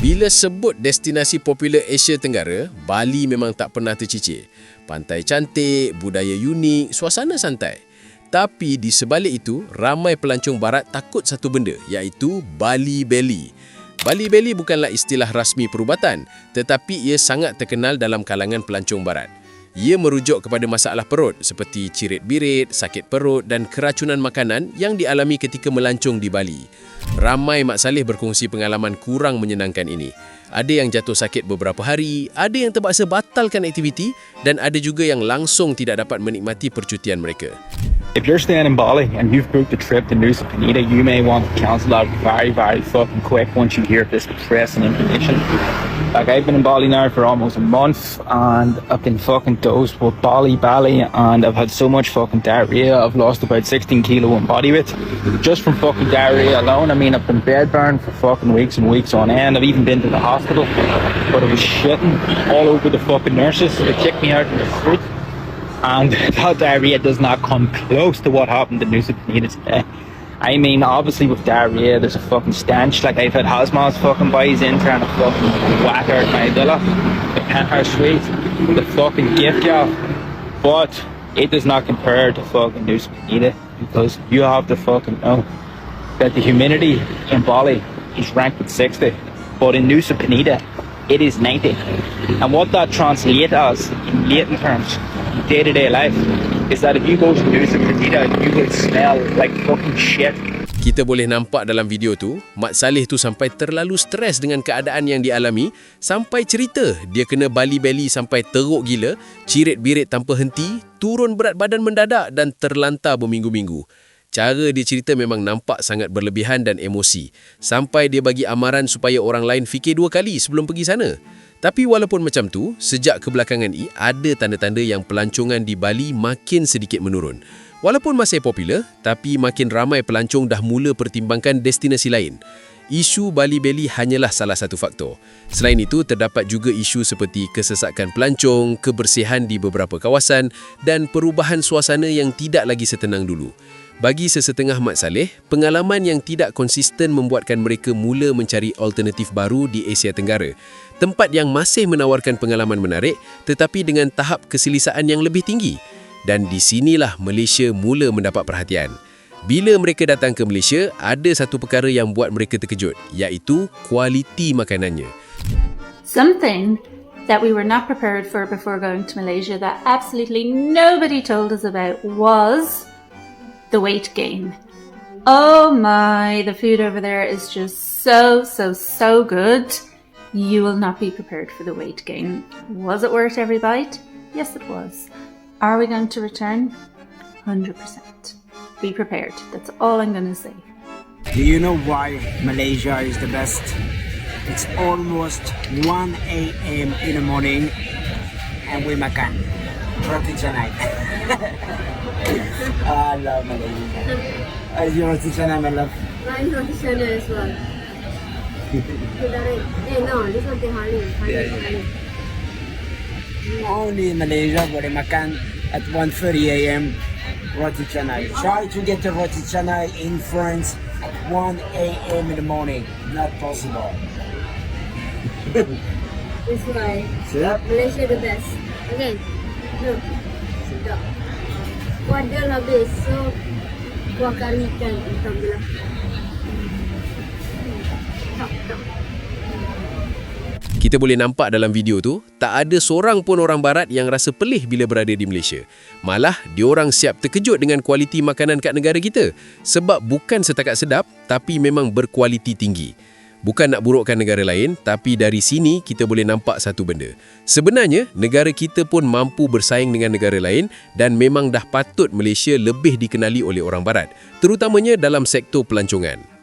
Bila sebut destinasi popular Asia Tenggara, Bali memang tak pernah tercicir. Pantai cantik, budaya unik, suasana santai. Tapi di sebalik itu, ramai pelancong barat takut satu benda, iaitu Bali Belly. Bali Belly bukanlah istilah rasmi perubatan, tetapi ia sangat terkenal dalam kalangan pelancong barat. Ia merujuk kepada masalah perut seperti cirit-birit, sakit perut dan keracunan makanan yang dialami ketika melancong di Bali. Ramai Mak Saleh berkongsi pengalaman kurang menyenangkan ini. Ada yang jatuh sakit beberapa hari, ada yang terpaksa batalkan aktiviti dan ada juga yang langsung tidak dapat menikmati percutian mereka. If you're staying in Bali and you've booked a trip to Nusa Penida, you may want to cancel that very, very fucking quick once you hear this depressing information. Like, I've been in Bali now for almost a month and I've been fucking dosed with Bali and I've had so much fucking diarrhea. I've lost about 16 kilo in body weight just from fucking diarrhea alone. I mean, I've been bedbound for fucking weeks and weeks on end. I've even been to the hospital, but I was shitting all over the fucking nurses. They kicked me out in the street. And that diarrhea does not come close to what happened to Nusa Penida today. I mean, obviously with diarrhea, there's a fucking stench. Like, I've had hazmat fucking boys in trying to fucking whack out my villa, the penthouse suite, the fucking gift job. But it does not compare to fucking Nusa Penida, because you have to fucking know that the humidity in Bali is ranked at 60, but in Nusa Penida, it is 90. And what that translates as in latent terms, day-to-day life, is that if you go to Nusa Penida, you will smell like fucking shit. Kita boleh nampak dalam video tu, Mak Saleh tu sampai terlalu stres dengan keadaan yang dialami, sampai cerita dia kena Bali Belly sampai teruk gila, cirit-birit tanpa henti, turun berat badan mendadak dan terlantar berminggu-minggu. Cara dia cerita memang nampak sangat berlebihan dan emosi, sampai dia bagi amaran supaya orang lain fikir 2 kali sebelum pergi sana. Tapi walaupun macam tu, sejak kebelakangan ini ada tanda-tanda yang pelancongan di Bali makin sedikit menurun. Walaupun masih popular, tapi makin ramai pelancong dah mula pertimbangkan destinasi lain. Isu Bali Belly hanyalah salah satu faktor. Selain itu, terdapat juga isu seperti kesesakan pelancong, kebersihan di beberapa kawasan dan perubahan suasana yang tidak lagi setenang dulu. Bagi sesetengah Mak Saleh, pengalaman yang tidak konsisten membuatkan mereka mula mencari alternatif baru di Asia Tenggara. Tempat yang masih menawarkan pengalaman menarik tetapi dengan tahap keselesaan yang lebih tinggi. Dan di sinilah Malaysia mula mendapat perhatian. Bila mereka datang ke Malaysia, ada satu perkara yang buat mereka terkejut, iaitu kualiti makanannya. Something that we were not prepared for before going to Malaysia that absolutely nobody told us about was the weight gain. Oh my, the food over there is just so good. You will not be prepared for the weight gain. Was it worth every bite? Yes, it was. Are we going to return? 100%. Be prepared. That's all I'm going to say. Do you know why Malaysia is the best? It's almost 1 a.m. in the morning and we makan roti canai. I love Malaysia. Your roti canai, my love. Mine roti canai as well. No, this one Tehali. Only in Malaysia boleh makan at 1:30 a.m. roti canai. Try to get the roti canai in France at 1 a.m. in the morning. Not possible. That's why Sedap? Malaysia the best. Okay, look, sedap. Kuadil habis, so kuah kari ikan hitam je lah. Top. Kita boleh nampak dalam video tu, tak ada seorang pun orang barat yang rasa pelih bila berada di Malaysia. Malah, diorang siap terkejut dengan kualiti makanan kat negara kita. Sebab bukan setakat sedap, tapi memang berkualiti tinggi. Bukan nak burukkan negara lain, tapi dari sini kita boleh nampak satu benda. Sebenarnya, negara kita pun mampu bersaing dengan negara lain dan memang dah patut Malaysia lebih dikenali oleh orang barat, terutamanya dalam sektor pelancongan.